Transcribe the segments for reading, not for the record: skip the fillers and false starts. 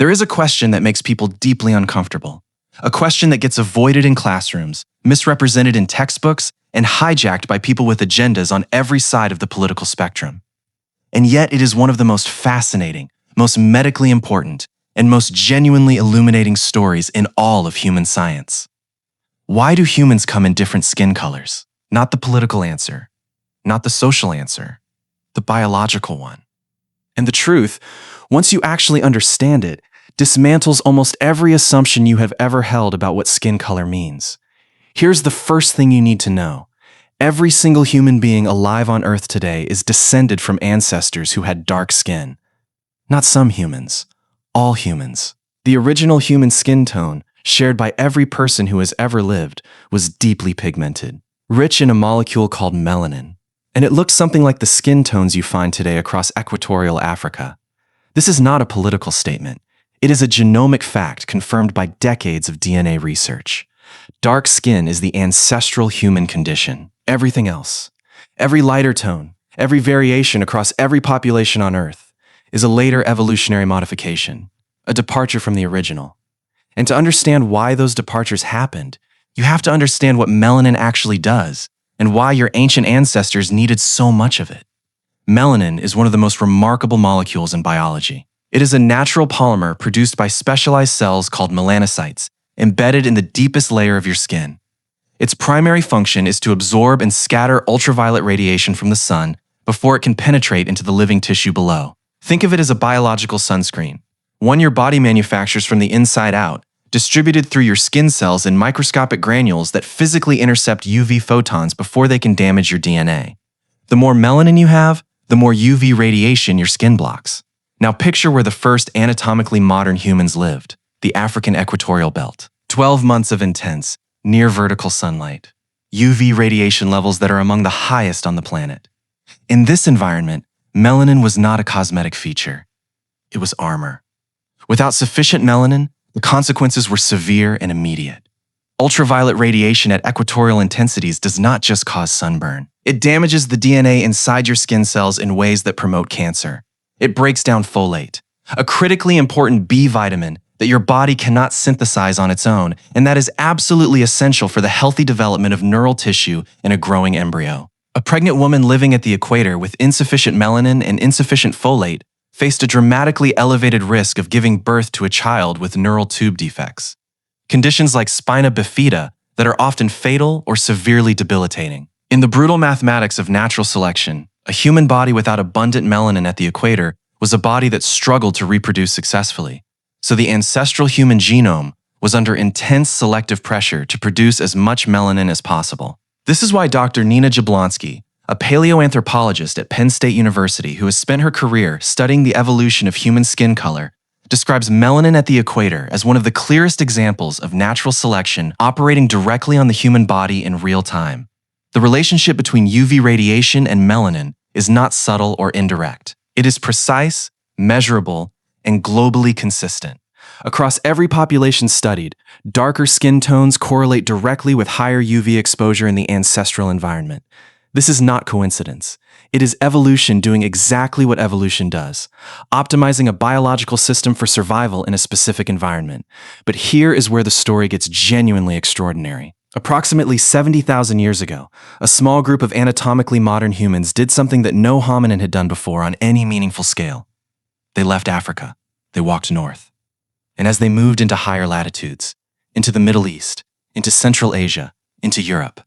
There is a question that makes people deeply uncomfortable. A question that gets avoided in classrooms, misrepresented in textbooks, and hijacked by people with agendas on every side of the political spectrum. And yet it is one of the most fascinating, most medically important, and most genuinely illuminating stories in all of human science. Why do humans come in different skin colors? Not the political answer, not the social answer, the biological one. And the truth, once you actually understand it, dismantles almost every assumption you have ever held about what skin color means. Here's the first thing you need to know. Every single human being alive on Earth today is descended from ancestors who had dark skin. Not some humans, all humans. The original human skin tone, shared by every person who has ever lived, was deeply pigmented, rich in a molecule called melanin. And it looks something like the skin tones you find today across equatorial Africa. This is not a political statement. It is a genomic fact confirmed by decades of DNA research. Dark skin is the ancestral human condition. Everything else, every lighter tone, every variation across every population on Earth, is a later evolutionary modification, a departure from the original. And to understand why those departures happened, you have to understand what melanin actually does and why your ancient ancestors needed so much of it. Melanin is one of the most remarkable molecules in biology. It is a natural polymer produced by specialized cells called melanocytes, embedded in the deepest layer of your skin. Its primary function is to absorb and scatter ultraviolet radiation from the sun before it can penetrate into the living tissue below. Think of it as a biological sunscreen, one your body manufactures from the inside out, distributed through your skin cells in microscopic granules that physically intercept UV photons before they can damage your DNA. The more melanin you have, the more UV radiation your skin blocks. Now picture where the first anatomically modern humans lived, the African equatorial belt. 12 months of intense, near vertical sunlight, UV radiation levels that are among the highest on the planet. In this environment, melanin was not a cosmetic feature. It was armor. Without sufficient melanin, the consequences were severe and immediate. Ultraviolet radiation at equatorial intensities does not just cause sunburn. It damages the DNA inside your skin cells in ways that promote cancer. It breaks down folate, a critically important B vitamin that your body cannot synthesize on its own, and that is absolutely essential for the healthy development of neural tissue in a growing embryo. A pregnant woman living at the equator with insufficient melanin and insufficient folate faced a dramatically elevated risk of giving birth to a child with neural tube defects. Conditions like spina bifida that are often fatal or severely debilitating. In the brutal mathematics of natural selection, a human body without abundant melanin at the equator was a body that struggled to reproduce successfully. So the ancestral human genome was under intense selective pressure to produce as much melanin as possible. This is why Dr. Nina Jablonski, a paleoanthropologist at Penn State University who has spent her career studying the evolution of human skin color, describes melanin at the equator as one of the clearest examples of natural selection operating directly on the human body in real time. The relationship between UV radiation and melanin is not subtle or indirect. It is precise, measurable, and globally consistent. Across every population studied, darker skin tones correlate directly with higher UV exposure in the ancestral environment. This is not coincidence. It is evolution doing exactly what evolution does, optimizing a biological system for survival in a specific environment. But here is where the story gets genuinely extraordinary. Approximately 70,000 years ago, a small group of anatomically modern humans did something that no hominin had done before on any meaningful scale. They left Africa. They walked north. And as they moved into higher latitudes, into the Middle East, into Central Asia, into Europe,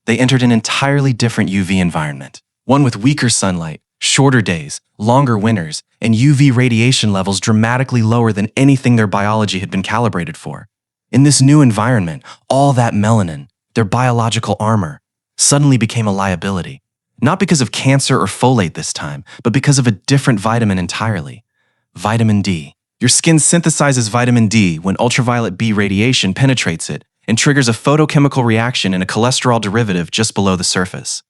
they entered an entirely different UV environment, one with weaker sunlight, shorter days, longer winters, and UV radiation levels dramatically lower than anything their biology had been calibrated for. In this new environment, all that melanin, their biological armor, suddenly became a liability. Not because of cancer or folate this time, but because of a different vitamin entirely. Vitamin D. Your skin synthesizes vitamin D when ultraviolet B radiation penetrates it and triggers a photochemical reaction in a cholesterol derivative just below the surface.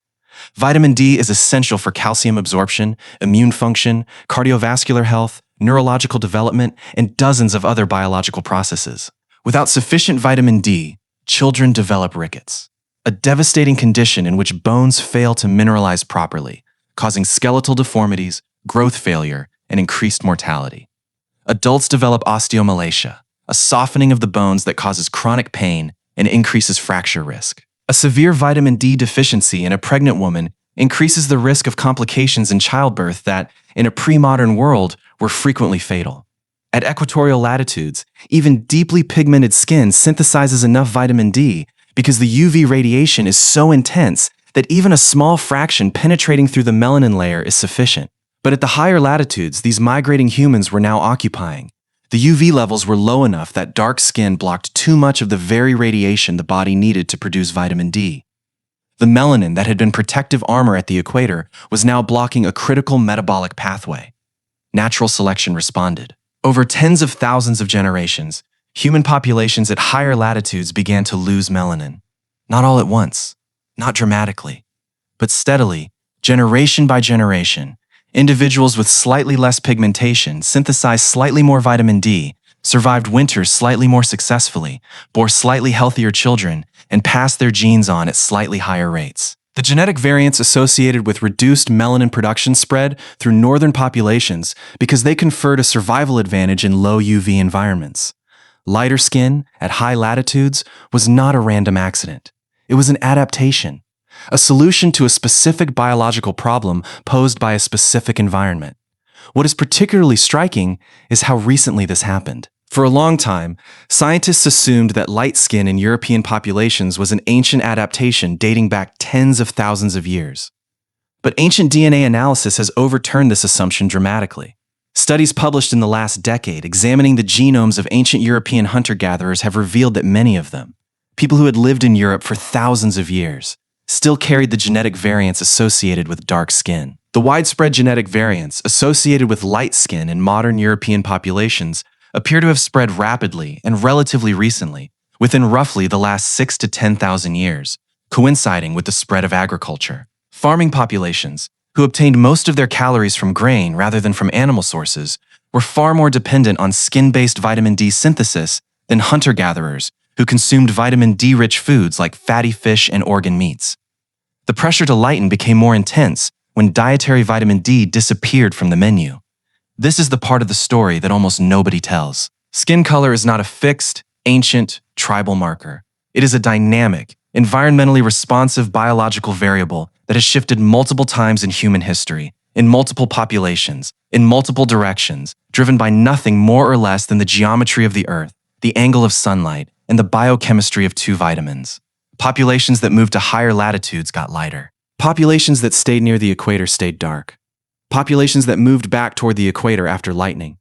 Vitamin D is essential for calcium absorption, immune function, cardiovascular health, neurological development, and dozens of other biological processes. Without sufficient vitamin D, children develop rickets, a devastating condition in which bones fail to mineralize properly, causing skeletal deformities, growth failure, and increased mortality. Adults develop osteomalacia, a softening of the bones that causes chronic pain and increases fracture risk. A severe vitamin D deficiency in a pregnant woman increases the risk of complications in childbirth that, in a pre-modern world, were frequently fatal. At equatorial latitudes, even deeply pigmented skin synthesizes enough vitamin D because the UV radiation is so intense that even a small fraction penetrating through the melanin layer is sufficient. But at the higher latitudes these migrating humans were now occupying, the UV levels were low enough that dark skin blocked too much of the very radiation the body needed to produce vitamin D. The melanin that had been protective armor at the equator was now blocking a critical metabolic pathway. Natural selection responded. Over tens of thousands of generations, human populations at higher latitudes began to lose melanin. Not all at once, not dramatically, but steadily, generation by generation. Individuals with slightly less pigmentation synthesized slightly more vitamin D, survived winters slightly more successfully, bore slightly healthier children, and passed their genes on at slightly higher rates. The genetic variants associated with reduced melanin production spread through northern populations because they conferred a survival advantage in low UV environments. Lighter skin at high latitudes was not a random accident. It was an adaptation, a solution to a specific biological problem posed by a specific environment. What is particularly striking is how recently this happened. For a long time, scientists assumed that light skin in European populations was an ancient adaptation dating back tens of thousands of years. But ancient DNA analysis has overturned this assumption dramatically. Studies published in the last decade examining the genomes of ancient European hunter-gatherers have revealed that many of them, people who had lived in Europe for thousands of years, still carried the genetic variants associated with dark skin. The widespread genetic variants associated with light skin in modern European populations appear to have spread rapidly and relatively recently, within roughly the last 6 to 10,000 years, coinciding with the spread of agriculture. Farming populations, who obtained most of their calories from grain rather than from animal sources, were far more dependent on skin-based vitamin D synthesis than hunter-gatherers who consumed vitamin D-rich foods like fatty fish and organ meats. The pressure to lighten became more intense when dietary vitamin D disappeared from the menu. This is the part of the story that almost nobody tells. Skin color is not a fixed, ancient, tribal marker. It is a dynamic, environmentally responsive biological variable that has shifted multiple times in human history, in multiple populations, in multiple directions, driven by nothing more or less than the geometry of the Earth, the angle of sunlight, and the biochemistry of two vitamins. Populations that moved to higher latitudes got lighter. Populations that stayed near the equator stayed dark. Populations that moved back toward the equator after lightning,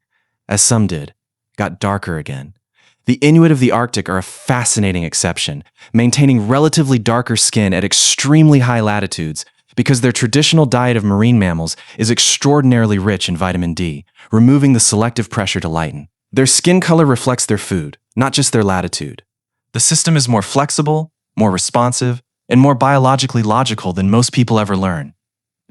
as some did, got darker again. The Inuit of the Arctic are a fascinating exception, maintaining relatively darker skin at extremely high latitudes because their traditional diet of marine mammals is extraordinarily rich in vitamin D, removing the selective pressure to lighten. Their skin color reflects their food, not just their latitude. The system is more flexible, more responsive, and more biologically logical than most people ever learn.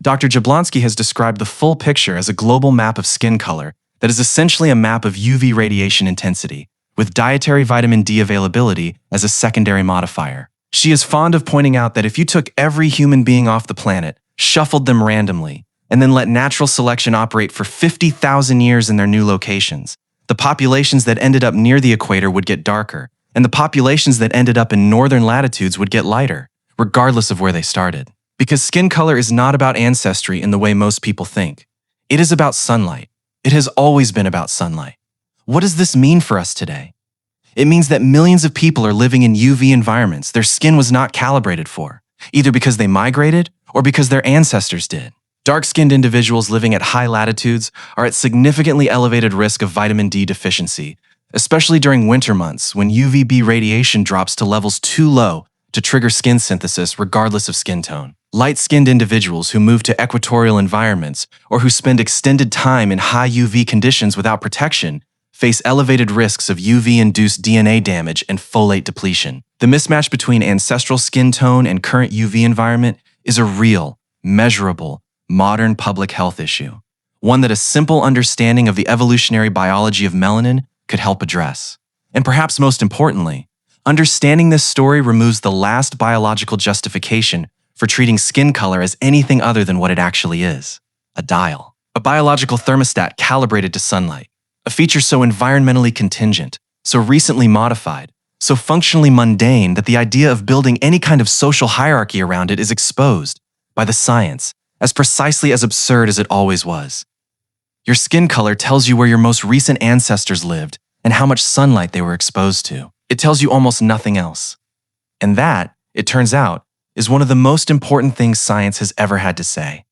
Dr. Jablonski has described the full picture as a global map of skin color that is essentially a map of UV radiation intensity, with dietary vitamin D availability as a secondary modifier. She is fond of pointing out that if you took every human being off the planet, shuffled them randomly, and then let natural selection operate for 50,000 years in their new locations, the populations that ended up near the equator would get darker, and the populations that ended up in northern latitudes would get lighter, regardless of where they started. Because skin color is not about ancestry in the way most people think. It is about sunlight. It has always been about sunlight. What does this mean for us today? It means that millions of people are living in UV environments their skin was not calibrated for, either because they migrated or because their ancestors did. Dark-skinned individuals living at high latitudes are at significantly elevated risk of vitamin D deficiency, especially during winter months when UVB radiation drops to levels too low to trigger skin synthesis regardless of skin tone. Light-skinned individuals who move to equatorial environments or who spend extended time in high UV conditions without protection face elevated risks of UV-induced DNA damage and folate depletion. The mismatch between ancestral skin tone and current UV environment is a real, measurable, modern public health issue, one that a simple understanding of the evolutionary biology of melanin could help address. And perhaps most importantly, understanding this story removes the last biological justification for treating skin color as anything other than what it actually is: a dial. A biological thermostat calibrated to sunlight. A feature so environmentally contingent, so recently modified, so functionally mundane that the idea of building any kind of social hierarchy around it is exposed by the science as precisely as absurd as it always was. Your skin color tells you where your most recent ancestors lived and how much sunlight they were exposed to. It tells you almost nothing else. And that, it turns out, is one of the most important things science has ever had to say.